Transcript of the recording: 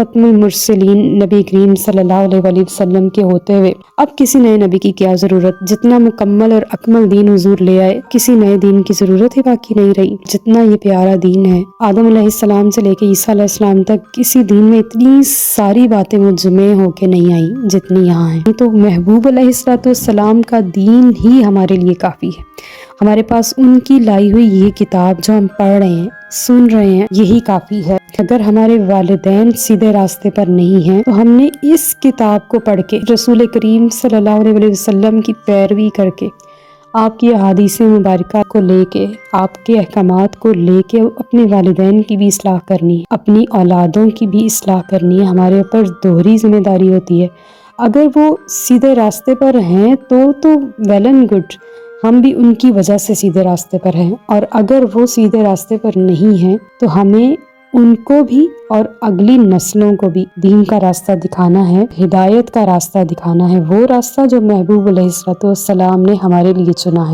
ختم المرسلین نبی کریم صلی اللہ علیہ وسلم کے ہوتے ہوئے اب کسی نئے نبی کی کیا ضرورت؟ جتنا مکمل اور اکمل دین حضور لے آئے، کسی نئے دین کی ضرورت ہی باقی نہیں رہی۔ جتنا یہ پیارا دین ہے، آدم علیہ السلام سے لے کے عیسیٰ علیہ السلام تک کسی دین میں اتنی ساری باتیں مجمع ہو کے نہیں آئیں جتنی یہاں ہیں۔ تو محبوب علیہ السلام کا دین ہی ہمارے لیے کافی ہے۔ ہمارے پاس ان کی لائی ہوئی یہ کتاب جو ہم پڑھ رہے ہیں، سن رہے ہیں، یہی کافی ہے۔ اگر ہمارے والدین سیدھے راستے پر نہیں ہیں تو ہم نے اس کتاب کو پڑھ کے، رسول کریم صلی اللہ علیہ وسلم کی پیروی کر کے، آپ کی احادیث مبارکہ کو لے کے، آپ کے احکامات کو لے کے اپنے والدین کی بھی اصلاح کرنی ہے، اپنی اولادوں کی بھی اصلاح کرنی ہے۔ ہمارے اوپر دوہری ذمہ داری ہوتی ہے۔ اگر وہ سیدھے راستے پر ہیں تو ویل اینڈ گڈ، ہم بھی ان کی وجہ سے سیدھے راستے پر ہیں، اور اگر وہ سیدھے راستے پر نہیں ہیں تو ہمیں ان کو بھی اور اگلی نسلوں کو بھی دین کا راستہ دکھانا ہے، ہدایت کا راستہ دکھانا ہے، وہ راستہ جو محبوب علیہ السلام نے ہمارے لیے چنا ہے۔